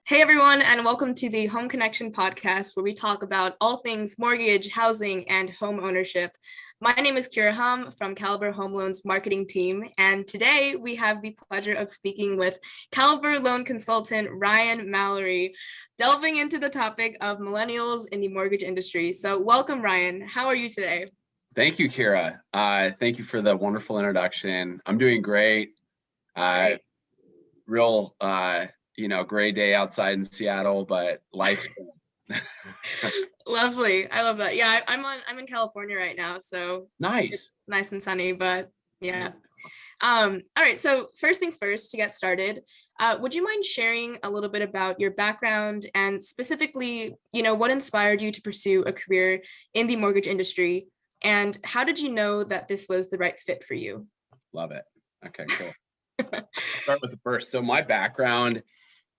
Hey everyone, and welcome to the Home Connection podcast, where we talk about all things mortgage, housing, and home ownership. My name is Kira Hum from Caliber Home Loans marketing team, and today we have the pleasure of speaking with Caliber loan consultant Ryan Mallory, delving into the topic of millennials in the mortgage industry. So welcome, Ryan. How are you today? Thank you, Kira. Thank you for the wonderful introduction. I'm doing great. Great. Real, gray day outside in Seattle, but life's Lovely. I love that. Yeah, I'm in California right now, so nice. it's nice and sunny, but yeah. All right, so first things first, to get started, would you mind sharing a little bit about your background and specifically, what inspired you to pursue a career in the mortgage industry, and how did you know that this was the right fit for you? Love it. Okay, cool. I'll start with the first. So my background,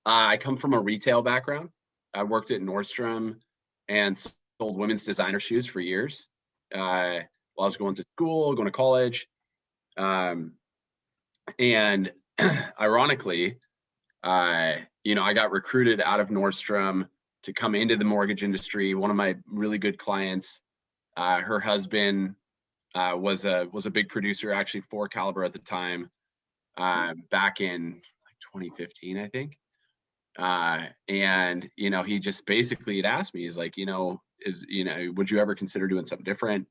I come from a retail background. I worked at Nordstrom and sold women's designer shoes for years while I was going to school, going to college. And ironically, I got recruited out of Nordstrom to come into the mortgage industry. One of my really good clients, her husband was a big producer actually for Caliber at the time, back in like 2015, I think. And he just basically had asked me, he's like, would you ever consider doing something different?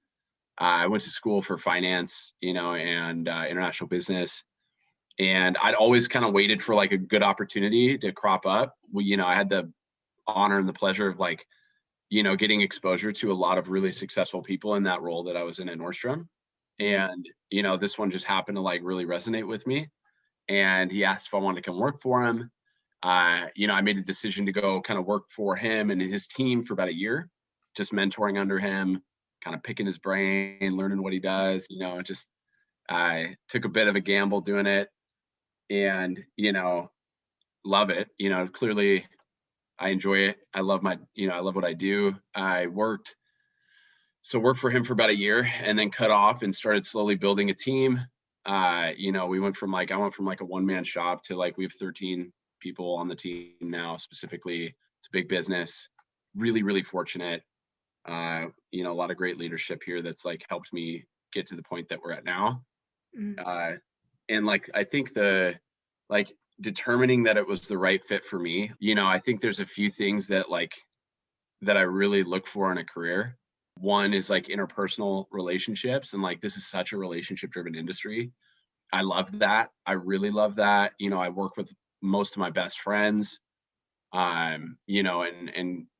I went to school for finance, and international business. And I'd always kind of waited for like a good opportunity to crop up. I had the honor and the pleasure of getting exposure to a lot of really successful people in that role that I was in at Nordstrom. And, this one just happened to like really resonate with me. And he asked if I wanted to come work for him. I made a decision to go kind of work for him and his team for about a year, just mentoring under him, kind of picking his brain, learning what he does, I took a bit of a gamble doing it and, love it. Clearly I enjoy it. I love I love what I do. I worked for him for about a year and then cut off and started slowly building a team. I went from like a one-man shop to like we have 13 people on the team now. Specifically, it's a big business. Really, really fortunate. A lot of great leadership here that's like helped me get to the point that we're at now. And like I think determining that it was the right fit for me, I think there's a few things that I really look for in a career. One is like interpersonal relationships, and like this is such a relationship driven industry. I love that. I really love that. I work with most of my best friends, and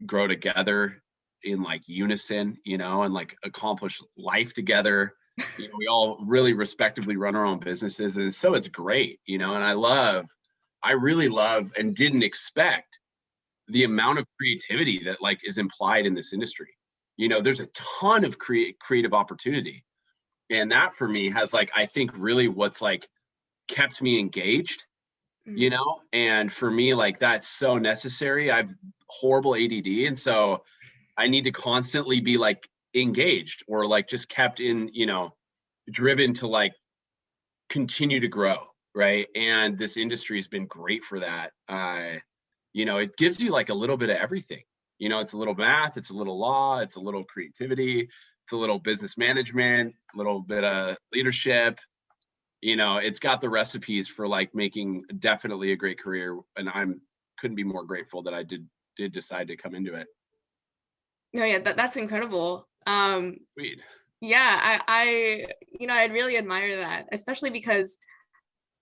grow together in like unison, and like accomplish life together. We all really respectively run our own businesses. And so it's great, and I really love and didn't expect the amount of creativity that like is implied in this industry. There's a ton of creative opportunity. And that for me has like, I think really what's like kept me engaged, and for me, like that's so necessary. I've horrible ADD. And so I need to constantly be like engaged or like just kept in, driven to like continue to grow. Right. And this industry has been great for that. It gives you like a little bit of everything. It's a little math, it's a little law, it's a little creativity, it's a little business management, a little bit of leadership. It's got the recipes for like making definitely a great career. And couldn't be more grateful that I did decide to come into it. No, yeah, that's incredible. Sweet. Yeah, I really admire that, especially because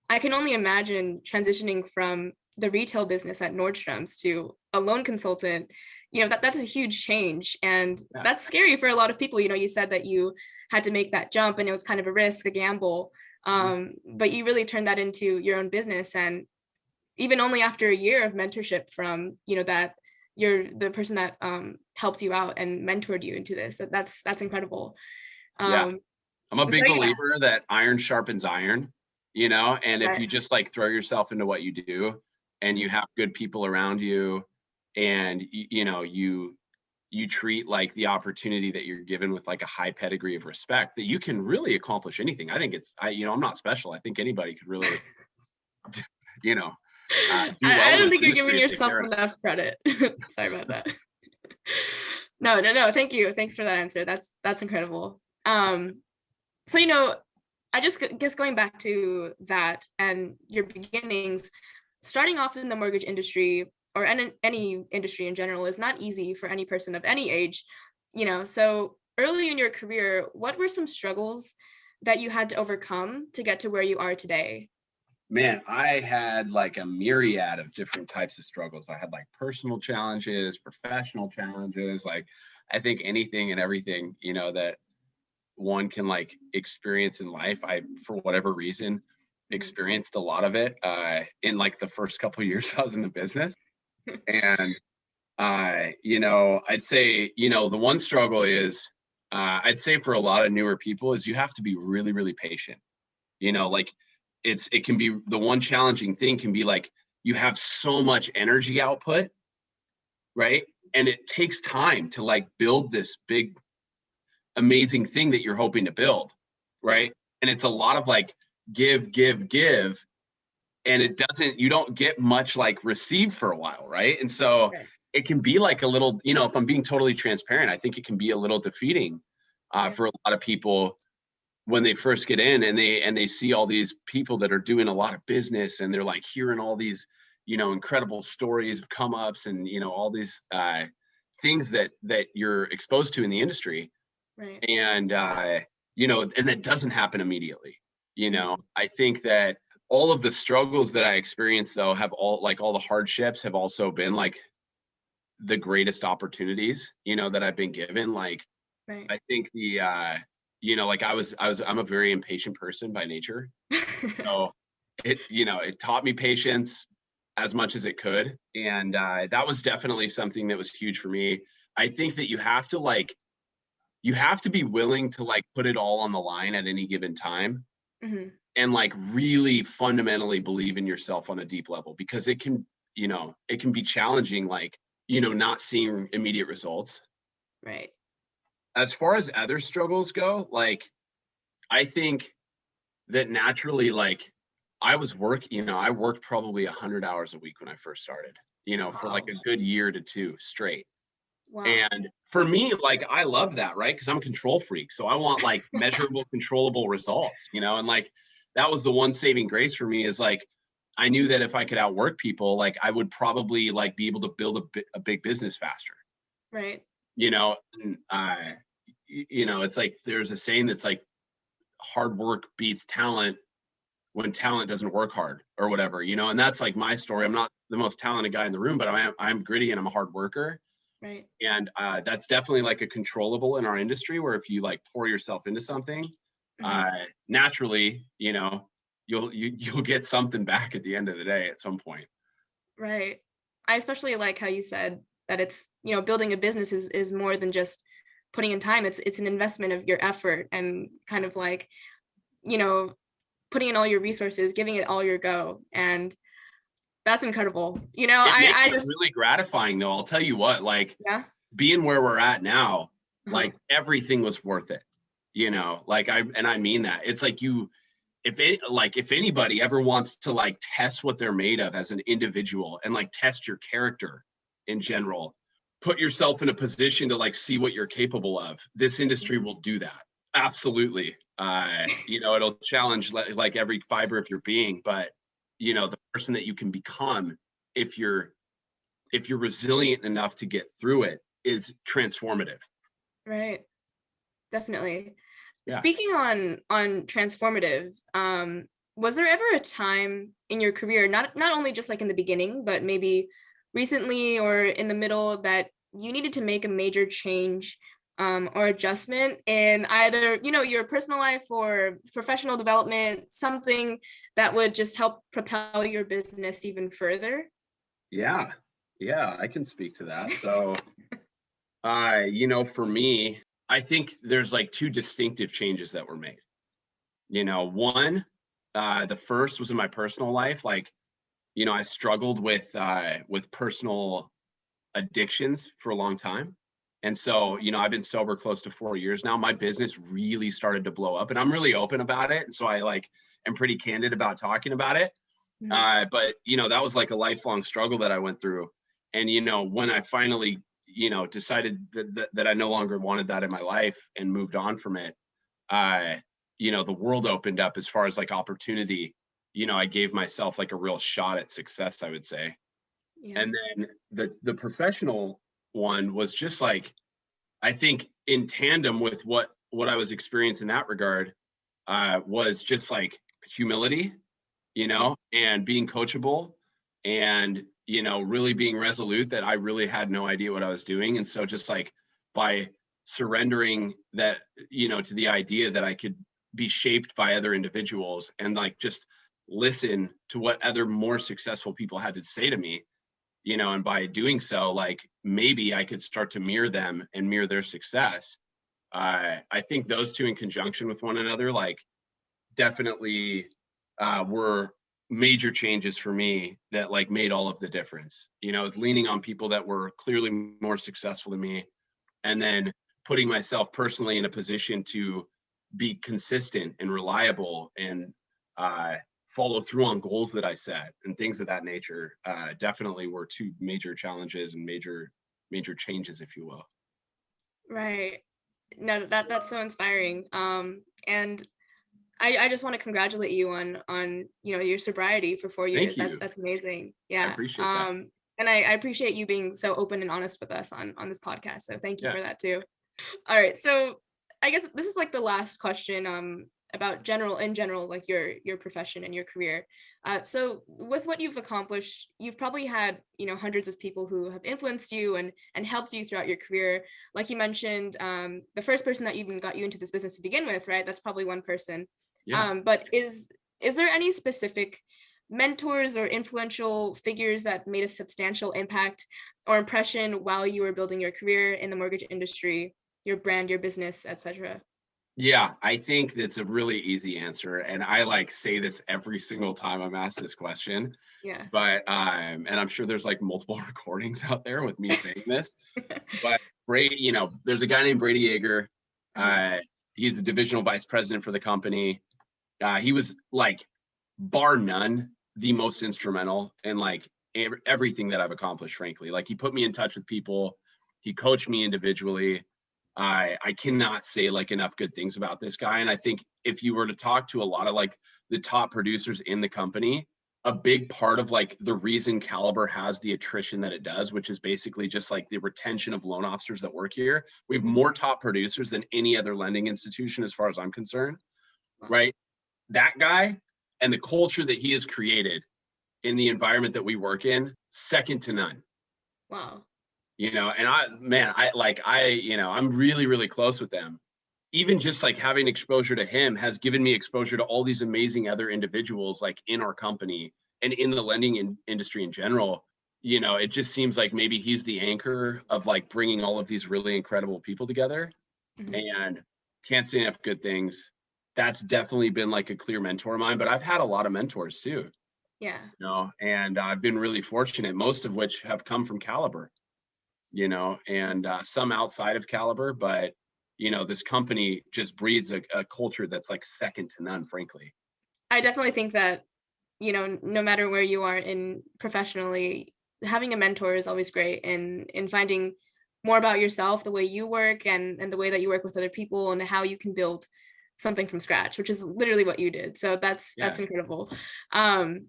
I can only imagine transitioning from the retail business at Nordstrom's to a loan consultant. That's a huge change, and that's scary for a lot of people. You said that you had to make that jump and it was kind of a risk, a gamble, but you really turned that into your own business. And even only after a year of mentorship from that you're the person that helped you out and mentored you into this, that's incredible. I'm a big believer that iron sharpens iron, and if you just like throw yourself into what you do and you have good people around you and you treat like the opportunity that you're given with like a high pedigree of respect, that you can really accomplish anything. I think I'm not special. I think anybody could really, do well I in don't this think you're industry giving if they yourself care. enough credit. Sorry about that. No. Thank you. Thanks for that answer. That's incredible. So I just guess going back to that and your beginnings, starting off in the mortgage industry or any industry in general is not easy for any person of any age. So early in your career, what were some struggles that you had to overcome to get to where you are today? Man, I had like a myriad of different types of struggles. I had like personal challenges, professional challenges, like I think anything and everything, that one can like experience in life. I, for whatever reason, Mhm. experienced a lot of it in like the first couple of years I was in the business. And I'd say, the one struggle is I'd say for a lot of newer people is you have to be really, really patient. Like it can be the one challenging thing can be like you have so much energy output, right? And it takes time to like build this big amazing thing that you're hoping to build, Yeah. right? And it's a lot of like give, and you don't get much like receive for a while, right? And so Right. it can be like a little, if I'm being totally transparent, I think it can be a little defeating Yeah. for a lot of people when they first get in and they see all these people that are doing a lot of business and they're like hearing all these incredible stories of come ups and all these things that you're exposed to in the industry. Right. And and that doesn't happen immediately. Mhm. I think that all of the struggles that I experienced though have all the hardships have also been like the greatest opportunities that I've been given. Like Right. I think like I'm a very impatient person by nature. So it taught me patience as much as it could. And that was definitely something that was huge for me. I think that you have to be willing to like put it all on the line at any given time Mhm. and like really fundamentally believe in yourself on a deep level because it can be challenging, like, not seeing immediate results. Right. As far as other struggles go, like I think that naturally, like I worked probably 100 hours a week when I first started, for like Wow. a good year to two straight. Wow. And for me, like I love that, right? Because I'm a control freak. So I want like measurable, controllable results, and like that was the one saving grace for me is like I knew that if I could outwork people, like I would probably like be able to build a big business faster, Right. and it's like there's a saying that's like hard work beats talent when talent doesn't work hard or whatever, and that's like my story. I'm not the most talented guy in the room, but I'm gritty and I'm a hard worker. Right. And that's definitely like a controllable in our industry where if you like pour yourself into something, Mhm. naturally, you'll get something back at the end of the day at some point. Right. I especially like how you said that it's, building a business is more than just putting in time. It's an investment of your effort and kind of like, you know, putting in all your resources, giving it all your go. And that's incredible. It makes I it just really gratifying though. I'll tell you what, like yeah. being where we're at now, Uh-huh. like everything was worth it. Like I mean that. It's like if anybody ever wants to like test what they're made of as an individual and like test your character in general, put yourself in a position to like see what you're capable of. This industry will do that. Absolutely. It'll challenge like every fiber of your being, but the person that you can become if you're resilient enough to get through it is transformative. Right. Definitely. Yeah. Speaking on transformative, was there ever a time in your career, not only just like in the beginning, but maybe recently or in the middle that you needed to make a major change or adjustment in either, your personal life or professional development, something that would just help propel your business even further? Yeah. Yeah, I can speak to that. So for me, I think there's like two distinctive changes that were made. One, the first was in my personal life. Like, I struggled with personal addictions for a long time. And so, I've been sober close to 4 years now. My business really started to blow up and I'm really open about it. And so I like am pretty candid about talking about it. Mhm. But that was like a lifelong struggle that I went through. And when I finally decided that I no longer wanted that in my life and moved on from it, uh the world opened up as far as like opportunity. I gave myself like a real shot at success, I would say. Yeah. And then the professional one was just like, I think in tandem with what I was experiencing in that regard, was just like humility, Mhm. and being coachable, and really being resolute that I really had no idea what I was doing. And so just like by surrendering that, to the idea that I could be shaped by other individuals and like just listen to what other more successful people had to say to me, and by doing so, like maybe I could start to mirror them and mirror their success. I think those two in conjunction with one another, like definitely were major changes for me that like made all of the difference. I was leaning on people that were clearly more successful than me, and then putting myself personally in a position to be consistent and reliable and uh, follow through on goals that I set and things of that nature. Definitely were two major challenges and major changes, if you will. Right. No, that's so inspiring. And I just want to congratulate you on your sobriety for 4 years. Thank That's you. that's amazing. I Yeah. appreciate that. And I appreciate you being so open and honest with us on this podcast. So thank you Yeah. for that too. All right. So I guess this is like the last question about general like your profession and your career. So with what you've accomplished, you've probably had, hundreds of people who have influenced you and helped you throughout your career. Like you mentioned, the first person that even got you into this business to begin with, right? That's probably one person. Yeah. But is there any specific mentors or influential figures that made a substantial impact or impression while you were building your career in the mortgage industry, your brand, your business, etc.? Yeah, I think that's a really easy answer. And I like say this every single time I'm asked this question. Yeah. But and I'm sure there's like multiple recordings out there with me saying this. But Brady, there's a guy named Brady Yeager. Uh-huh. Uh, he's a divisional vice president for the company. He was like, bar none, the most instrumental in like everything that I've accomplished, frankly. Like he put me in touch with people, he coached me individually. I cannot say like enough good things about this guy. And I think if you were to talk to a lot of like the top producers in the company, a big part of like the reason Caliber has the attrition that it does, which is basically just like the retention of loan officers that work here. We have more top producers than any other lending institution, as far as I'm concerned, Wow. right? That guy and the culture that he has created in the environment that we work in, second to none. Wow. And I'm really, really close with them. Even just like having exposure to him has given me exposure to all these amazing other individuals like in our company and in the lending industry in general. It just seems like maybe he's the anchor of like bringing all of these really incredible people together. Mhm. And can't say enough good things. That's definitely been like a clear mentor of mine, but I've had a lot of mentors too, Yeah. and I've been really fortunate, most of which have come from Caliber, and some outside of Caliber, but this company just breeds a culture that's like second to none, frankly. I definitely think that, no matter where you are in professionally, having a mentor is always great in finding more about yourself, the way you work and the way that you work with other people and how you can build something from scratch, which is literally what you did. So that's Yeah. incredible. Um,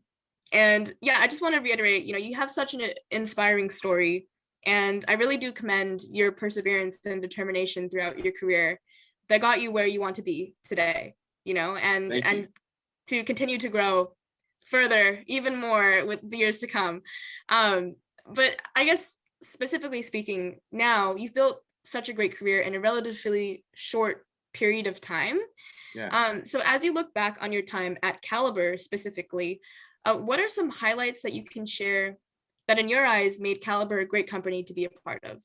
and yeah, I just want to reiterate, you have such an inspiring story, and I really do commend your perseverance and determination throughout your career that got you where you want to be today, and Thank you. to continue to grow further, even more with the years to come. Um, but I guess specifically speaking, now you've built such a great career in a relatively short period of time. Yeah. So as you look back on your time at Caliber specifically, what are some highlights that you can share that in your eyes made Caliber a great company to be a part of?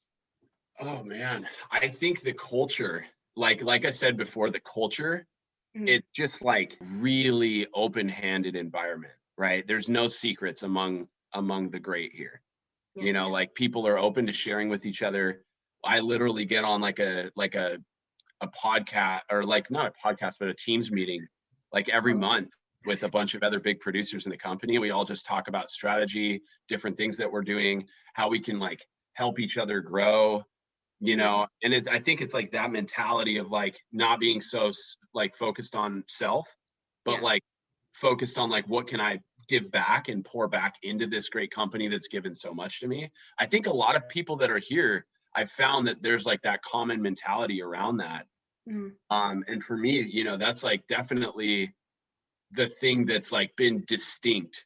Oh man, I think the culture, like I said before, the culture, Mhm. it's just like really open-handed environment, right? There's no secrets among the great here. Yeah. Like people are open to sharing with each other. I literally get on like a podcast, or like not a podcast, but a Teams meeting like every Oh, month with a bunch of other big producers in the company. We all just talk about strategy, different things that we're doing, how we can like help each other grow, you know. And I think it's like that mentality of like not being so like focused on self, but like focused on like what can I give back and pour back into this great company that's given so much to me. I think a lot of people that are here, I've found that there's like that common mentality around that. And for me, you know, that's like definitely the thing that's like been distinct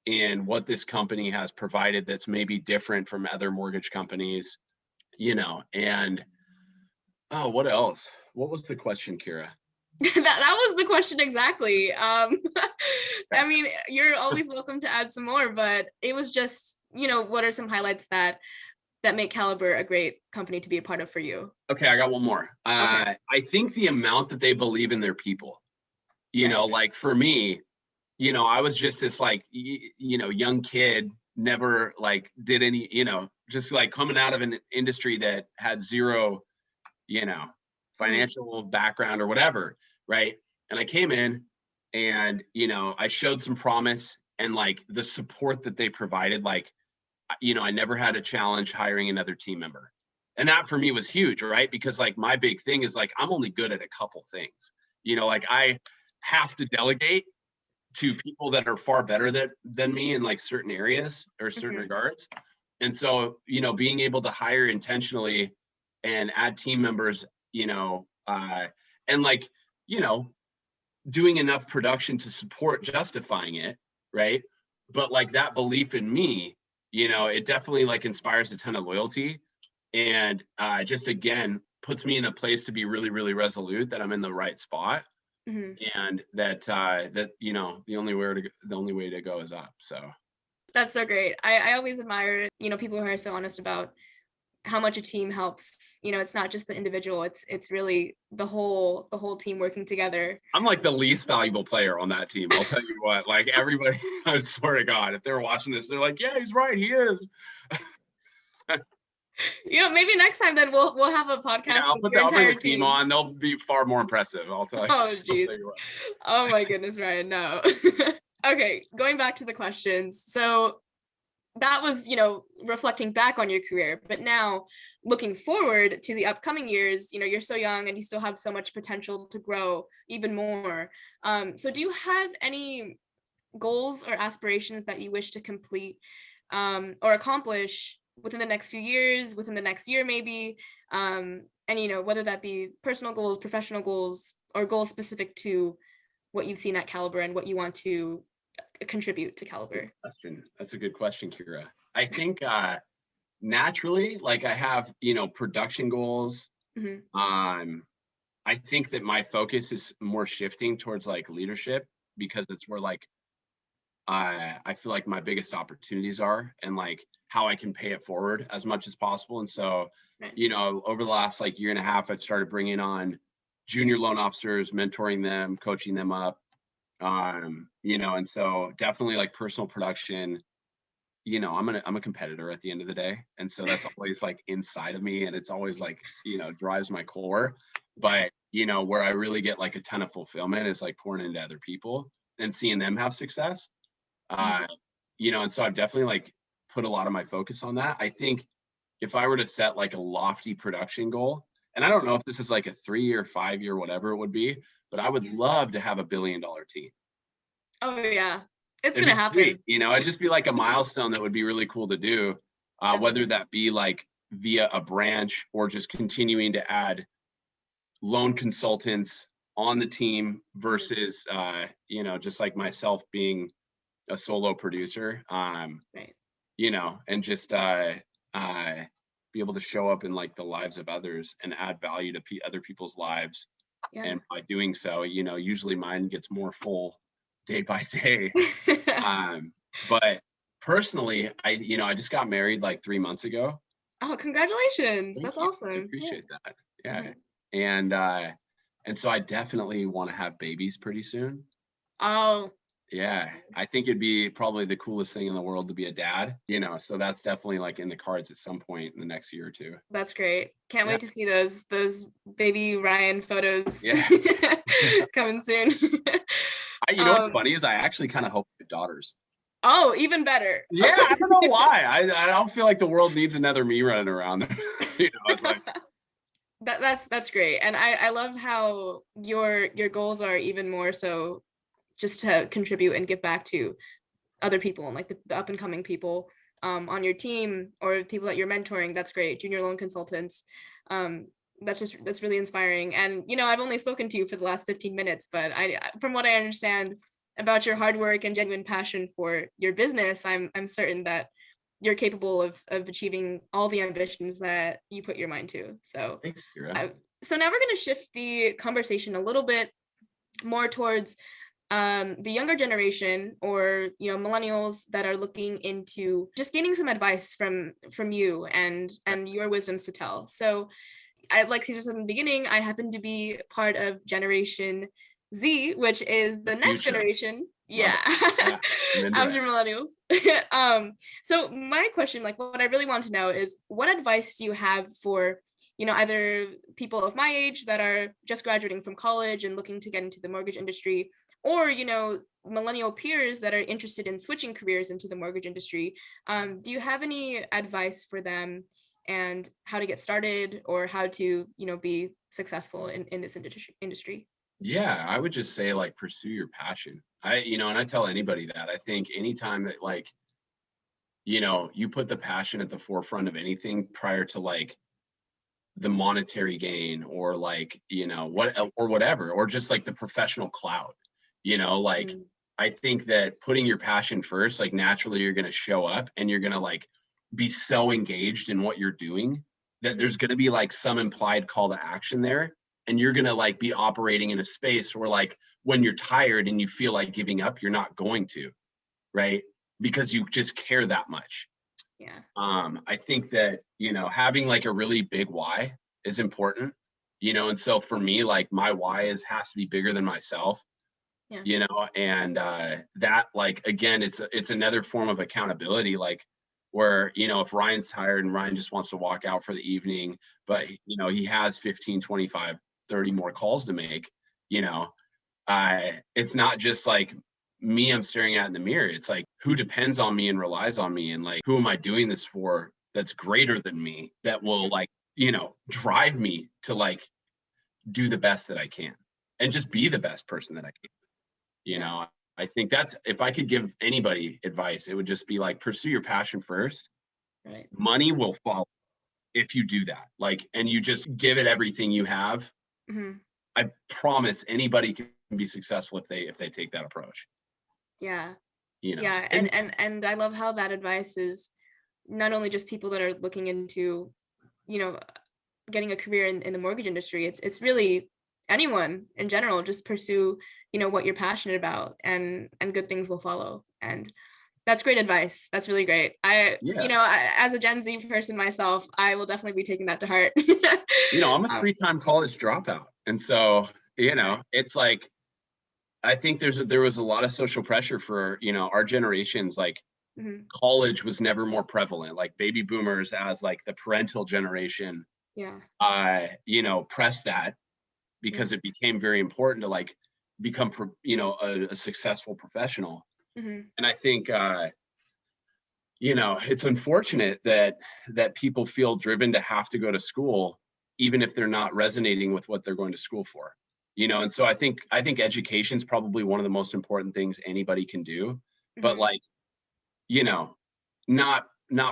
in what this company has provided that's maybe different from other mortgage companies, you know. And oh, what else? What was the question, Kira? That was the question exactly. I mean, you're always welcome to add some more, but it was just, you know, what are some highlights that make Caliber a great company to be a part of for you? Okay, I got one more. Okay. I think the amount that they believe in their people, you know, like for me, you know, I was just this like, you know, young kid, never like did any, you know, just like coming out of an industry that had zero, you know, financial background or whatever, right? And I came in and, you know, I showed some promise, and like the support that they provided, like, you know, I never had a challenge hiring another team member. And that for me was huge, right? Because like my big thing is like, I'm only good at a couple things, you know, like I have to delegate to people that are far better than me in like certain areas or certain regards. And so, you know, being able to hire intentionally and add team members, you know, and like, you know, doing enough production to support justifying it, right? But like that belief in me, you know, it definitely like inspires a ton of loyalty, and just again puts me in a place to be really, really resolute that I'm in the right spot, and that that, you know, the only way to go is up. So That's so great. I always admire, you know, people who are so honest about how much a team helps. You know, it's not just the individual, it's really the whole team working together. I'm like the least valuable player on that team, I'll tell you what. Like everybody, I swear to God, if they're watching this, they're like, yeah, he's right, he is. You know, maybe next time then we'll have a podcast Yeah, with your I'll bring entire the team team. on. They'll be far more impressive, I'll tell you. Oh geez. Oh my goodness, Ryan, no. Okay, going back to the questions. So that was, you know, reflecting back on your career, but now looking forward to the upcoming years, you know, you're so young and you still have so much potential to grow even more. So do you have any goals or aspirations that you wish to complete or accomplish within the next few years, within the next year maybe? And, you know, whether that be personal goals, professional goals, or goals specific to what you've seen at Caliber and what you want to contribute to Caliber. That's a good question, Kira. I think naturally, like I have, you know, production goals. I think that my focus is more shifting towards like leadership, because it's where like I feel like my biggest opportunities are, and like how I can pay it forward as much as possible. And so, you know, over the last like year and a half, I've started bringing on junior loan officers, mentoring them, coaching them up. You know, and so definitely like personal production. You know, I'm a competitor at the end of the day, and so that's always like inside of me, and it's always like, you know, drives my core. But you know, where I really get like a ton of fulfillment is like pouring into other people and seeing them have success. You know, and so I've definitely like put a lot of my focus on that. I think if I were to set like a lofty production goal, and I don't know if this is like a 3-year, 5-year, whatever it would be, but I would love to have $1 billion team. Oh yeah, it's It'd gonna be happen. sweet, you know, it'd just be like a milestone that would be really cool to do, whether that be like via a branch or just continuing to add loan consultants on the team versus, you know, just like myself being a solo producer, you know, and just be able to show up in like the lives of others and add value to other people's lives. And by doing so, you know, usually mine gets more full day by day. But personally, you know, I just got married like 3 months ago. Oh, congratulations. Thank That's you. awesome. I appreciate that. Yeah. And so I definitely want to have babies pretty soon. Oh. Yeah, I think it'd be probably the coolest thing in the world to be a dad, you know, so that's definitely like in the cards at some point in the next year or two. That's great. Can't wait to see those baby Ryan photos Yeah. coming soon. You know what's funny is I actually kind of hope I have daughters. Oh, even better. Yeah, I don't know why. I don't feel like the world needs another me running around. It's like That's great. And I love how your goals are even more so just to contribute and give back to other people and like the up and coming people on your team or people that you're mentoring. That's great. Junior loan consultants. That's really inspiring. And I've only spoken to you for the last 15 minutes, but from what I understand about your hard work and genuine passion for your business, I'm certain that you're capable of achieving all the ambitions that you put your mind to. So thanks, Kira. so now we're going to shift the conversation a little bit more towards the younger generation, or millennials that are looking into just gaining some advice from you and your wisdoms to tell. So I, like Caesar said in the beginning, I happen to be part of Generation Z, which is the next Future. generation. Love Yeah. it. After millennials. So my question, like what I really want to know is, what advice do you have for either people of my age that are just graduating from college and looking to get into the mortgage industry, or millennial peers that are interested in switching careers into the mortgage industry? Do you have any advice for them and how to get started, or how to be successful in this industry? Yeah, I would just say like pursue your passion. And I tell anybody that. I think anytime that like you put the passion at the forefront of anything prior to like the monetary gain, or like what or whatever, or just like the professional clout, like Mm. I think that putting your passion first, like naturally you're going to show up and you're going to like be so engaged in what you're doing that there's going to be like some implied call to action there, and you're going to like be operating in a space where like when you're tired and you feel like giving up, you're not going to, right? Because you just care that much. Yeah. I think that having like a really big why is important, and so for me, like my why has to be bigger than myself. Yeah. And that, like, again, it's another form of accountability, like where if Ryan's tired and Ryan just wants to walk out for the evening, but he has 15, 25, 30 more calls to make, it's not just like me I'm staring at in the mirror. It's like, who depends on me and relies on me, and like, who am I doing this for that's greater than me, that will like drive me to like do the best that I can and just be the best person that I can. Yeah. I think that's, if I could give anybody advice, it would just be like, pursue your passion first. Right. Money will follow if you do that, like, and you just give it everything you have. Mm-hmm. I promise anybody can be successful if they take that approach. Yeah. Yeah. And And I love how that advice is not only just people that are looking into, you know, getting a career in the mortgage industry. It's really anyone in general. Just pursue, what you're passionate about, and good things will follow. And that's great advice. That's really great. yeah, As a Gen Z person myself, I will definitely be taking that to heart. I'm a Um, 3-time college dropout, and so it's like, I think there was a lot of social pressure for our generations. Like, mhm. college was never more prevalent. Like, baby boomers as like the parental generation, Yeah. pressed that Yeah. because it became very important to like become a successful professional. Mhm. And I think it's unfortunate that people feel driven to have to go to school even if they're not resonating with what they're going to school for. And so I think education is probably one of the most important things anybody can do, but Mhm. like you know not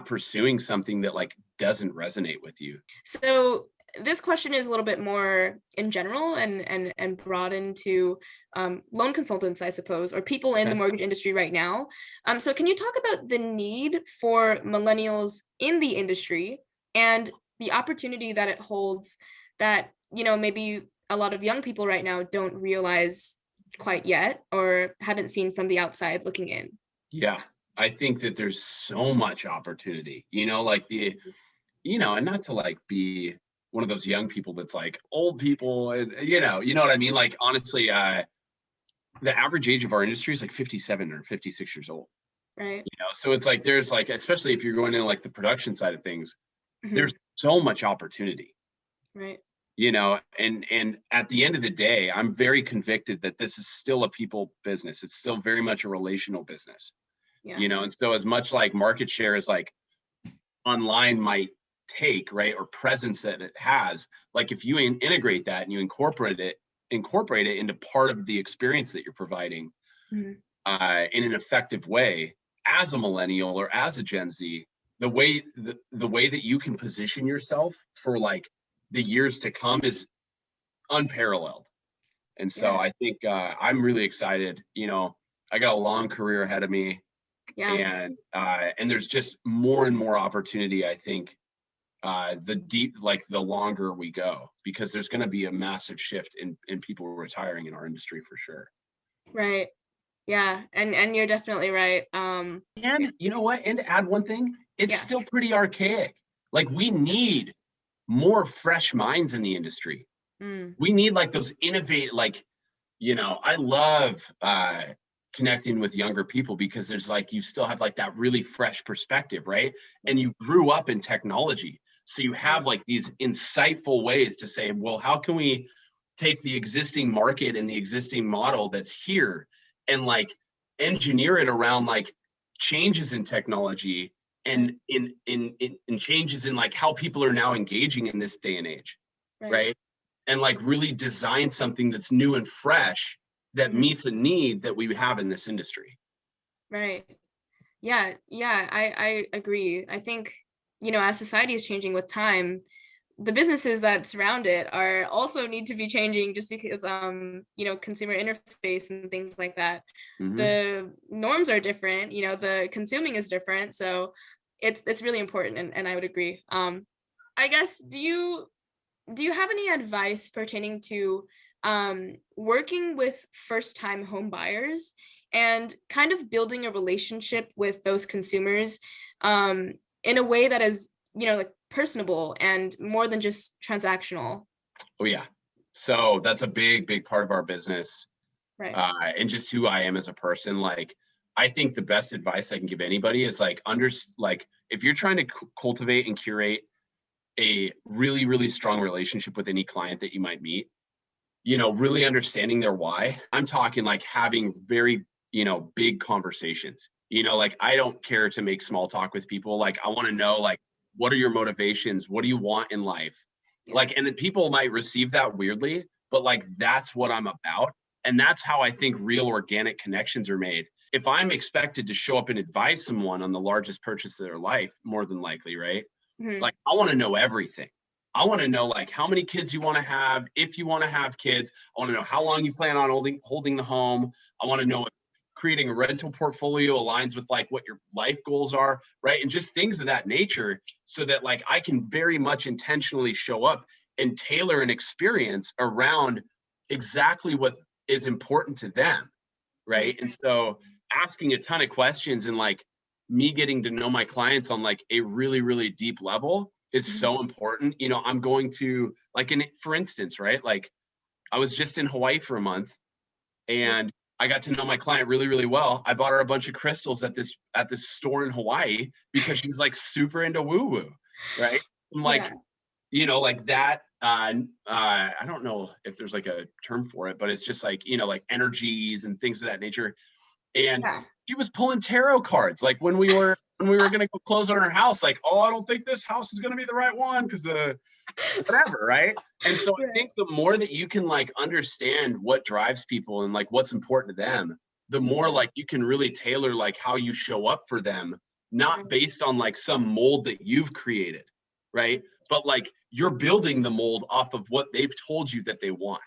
pursuing something that like doesn't resonate with you. So this question is a little bit more in general, and broad into loan consultants, I suppose, or people in the Okay. mortgage industry right now. So can you talk about the need for millennials in the industry and the opportunity that it holds that maybe a lot of young people right now don't realize quite yet, or haven't seen from the outside looking in? Yeah, I think that there's so much opportunity, like and not to like be one of those young people that's like old people, and you know what I mean? Like, honestly, the average age of our industry is like 57 or 56 years old. Right. So it's like, there's like, especially if you're going into like the production side of things, Mhm. there's so much opportunity. Right. and at the end of the day, I'm very convicted that this is still a people business. It's still very much a relational business, Yeah. and so as much like market share is like online might take, right, or presence that it has, like if you integrate that and you incorporate it into part of the experience that you're providing Mhm. in an effective way as a millennial or as a Gen Z, the way that you can position yourself for like the years to come is unparalleled. And so Yeah. I think I'm really excited. I got a long career ahead of me, Yeah. and there's just more and more opportunity. I think the longer we go, because there's going to be a massive shift in people retiring in our industry for sure. Right. Yeah. And you're definitely right. And you know what? And to add one thing, it's Yeah. still pretty archaic. Like we need more fresh minds in the industry. Mm. We need like those innovate, like, I love connecting with younger people because there's like, you still have like that really fresh perspective, right? And you grew up in technology. So you have like these insightful ways to say, well, how can we take the existing market and the existing model that's here and like engineer it around like changes in technology and in changes in like how people are now engaging in this day and age, right? And like really design something that's new and fresh that Mhm. meets a need that we have in this industry. Right. Yeah. Yeah. I agree. I think, as society is changing with time, the businesses that surround it are also need to be changing just because consumer interface and things like that. Mm-hmm. The norms are different, the consuming is different. So it's really important, and I would agree. I guess do you have any advice pertaining to working with first time home buyers and kind of building a relationship with those consumers um, in a way that is, like personable and more than just transactional? Oh yeah. So that's a big, big part of our business, Right. and just who I am as a person. Like, I think the best advice I can give anybody is like like if you're trying to cultivate and curate a really, really strong relationship with any client that you might meet, really understanding their why. I'm talking like having very, big conversations. Like I don't care to make small talk with people. Like I want to know like what are your motivations? What do you want in life? Yeah. Like, and then people might receive that weirdly, but like that's what I'm about. And that's how I think real organic connections are made. If I'm expected to show up and advise someone on the largest purchase of their life, more than likely, right? Mhm. Like I want to know everything. I want to know like how many kids you want to have, if you want to have kids. I want to know how long you plan on holding the home. I want to know if creating a rental portfolio aligns with like what your life goals are, right? And just things of that nature so that like I can very much intentionally show up and tailor an experience around exactly what is important to them, right? And so asking a ton of questions and like me getting to know my clients on like a really, really deep level is Mhm. so important. I'm going to like for instance, right? Like I was just in Hawaii for a month Yeah. and I got to know my client really, really well. I bought her a bunch of crystals at this store in Hawaii because she's like super into woo-woo, right? I'm like, Yeah. like that. I don't know if there's like a term for it, but it's just like, like energies and things of that nature. And Yeah. she was pulling tarot cards like when we were gonna go close on her house, like, oh, I don't think this house is gonna be the right one because whatever, right? And so I Right. think the more that you can like understand what drives people and like what's important to them, the more like you can really tailor like how you show up for them, not Right. based on like some mold that you've created, right? But like you're building the mold off of what they've told you that they want.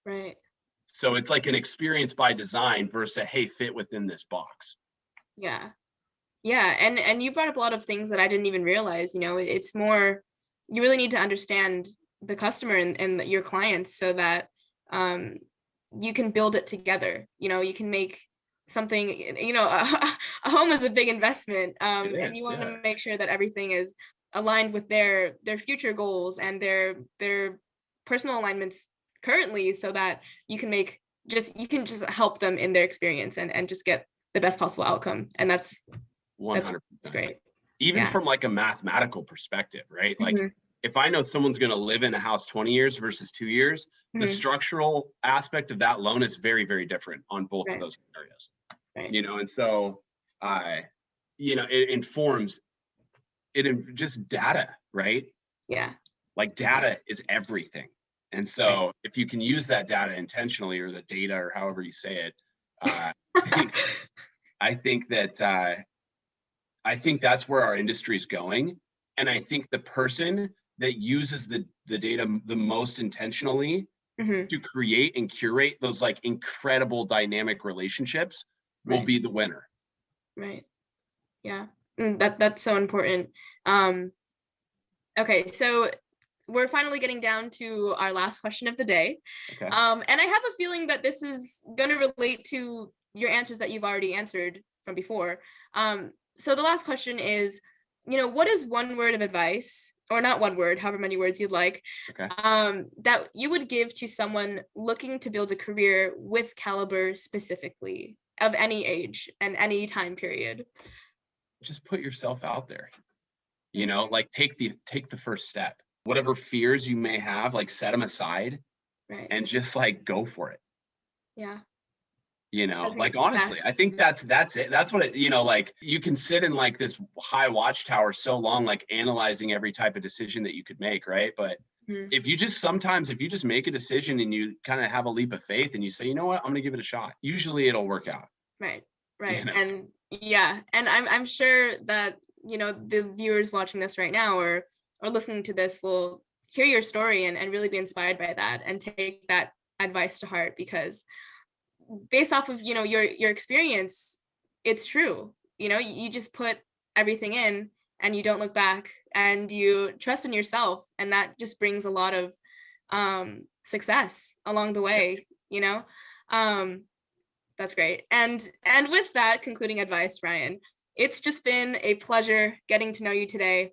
Right. So it's like an experience by design versus a hey, fit within this box. Yeah. Yeah, and you brought up a lot of things that I didn't even realize, it's more you really need to understand the customer and your clients so that um you can build it together. You can make something, a home is a big investment. It And is, you want yeah. to make sure that everything is aligned with their future goals and their personal alignments currently so that you can just help them in their experience and just get the best possible outcome. And that's 100%. great. Even Yeah. from like a mathematical perspective, right? Like Mhm. if I know someone's going to live in a house 20 years versus 2 years, the structural aspect of that loan is very, very different on both of Right. those scenarios. Right. You know, and so it informs just data, right? Yeah. Like data is everything. And so if you can use that data intentionally, or the data, or however you say it, I think that's where our industry is going. And I think the person that uses the data the most intentionally to create and curate those like incredible dynamic relationships will be the winner. Right. Yeah. That's so important. Okay, so we're finally getting down to our last question of the day. Okay. And I have a feeling that this is going to relate to your answers that you've already answered from before. So the last question is, what is one word of advice, or not one word, however many words you'd like, that you would give to someone looking to build a career with Caliber specifically, of any age and any time period? Just put yourself out there. Like take the first step. Whatever fears you may have, like set them aside, and just like go for it. Yeah. Like honestly, I think that's it. That's what it, like you can sit in like this high watchtower so long, like analyzing every type of decision that you could make, right? But if you just make a decision and you kind of have a leap of faith and you say, you know what, I'm gonna give it a shot, usually it'll work out. Right. And and I'm sure that the viewers watching this right now or listening to this will hear your story and really be inspired by that and take that advice to heart, because based off of your experience, it's true. You just put everything in and you don't look back, and you trust in yourself, and that just brings a lot of success along the way. That's great. And with that concluding advice, Ryan, it's just been a pleasure getting to know you today.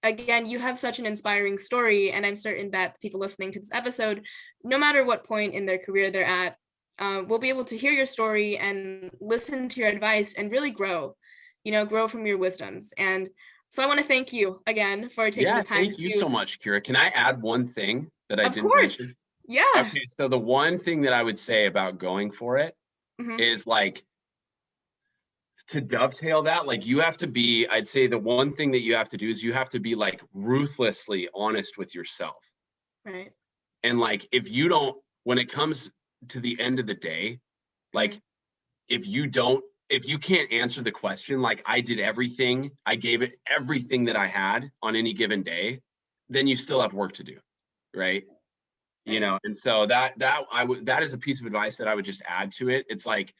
Again, you have such an inspiring story, and I'm certain that people listening to this episode, no matter what point in their career they're at, will be able to hear your story and listen to your advice and really grow from your wisdoms. And so I want to thank you again for taking the time. Thank you so much, Kira. Can I add one thing that I didn't mention? Yeah. Okay, so the one thing that I would say about going for it is like, to dovetail that, like I'd say the one thing that you have to do is you have to be like ruthlessly honest with yourself. Right. And like, when it comes to the end of the day, like if you can't answer the question, like I did everything, I gave it everything that I had on any given day, then you still have work to do. Right. And so that is a piece of advice that I would just add to it. It's like,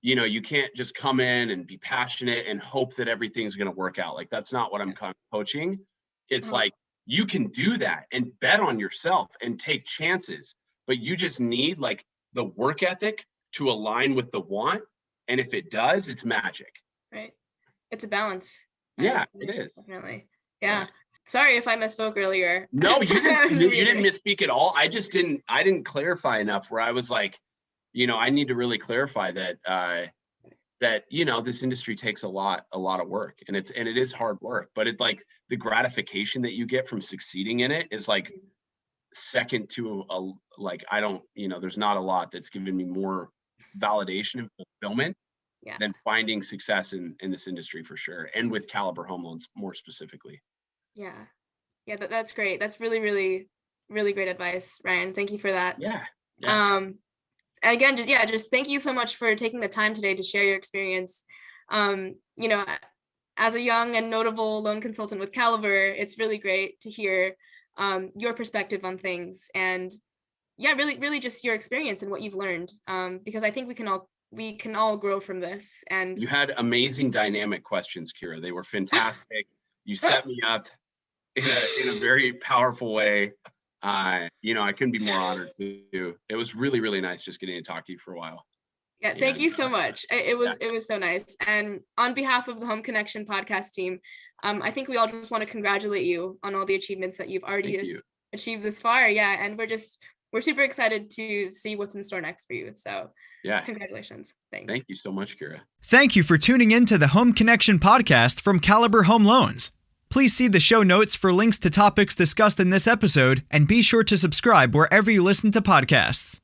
you can't just come in and be passionate and hope that everything's going to work out. Like, that's not what I'm coaching. It's like, you can do that and bet on yourself and take chances, but you just need like the work ethic to align with the want. And if it does, it's magic. Right. It's a balance. Yeah, it is. Definitely. Yeah. Sorry if I misspoke earlier. No, you didn't misspeak at all. I didn't clarify enough where I was like, I need to really clarify that this industry takes a lot of work, and it is hard work, but it's like the gratification that you get from succeeding in it is like second to there's not a lot that's given me more validation and fulfillment than finding success in this industry, for sure. And with Caliber Home Loans more specifically. Yeah, that's great. That's really, really, really great advice, Ryan. Thank you for that. Yeah. And again, just thank you so much for taking the time today to share your experience. As a young and notable loan consultant with Caliber, it's really great to hear your perspective on things, and really, really just your experience and what you've learned. Because I think we can all grow from this. And you had amazing dynamic questions, Kira. They were fantastic. You set me up in a very powerful way. I couldn't be more honored to. It was really, really nice just getting to talk to you for a while. Yeah, thank you so much. It was so nice. And on behalf of the Home Connection podcast team, I think we all just want to congratulate you on all the achievements that you've already achieved this far. Yeah, and we're super excited to see what's in store next for you. So congratulations. Thanks. Thank you so much, Kira. Thank you for tuning in to the Home Connection podcast from Caliber Home Loans. Please see the show notes for links to topics discussed in this episode, and be sure to subscribe wherever you listen to podcasts.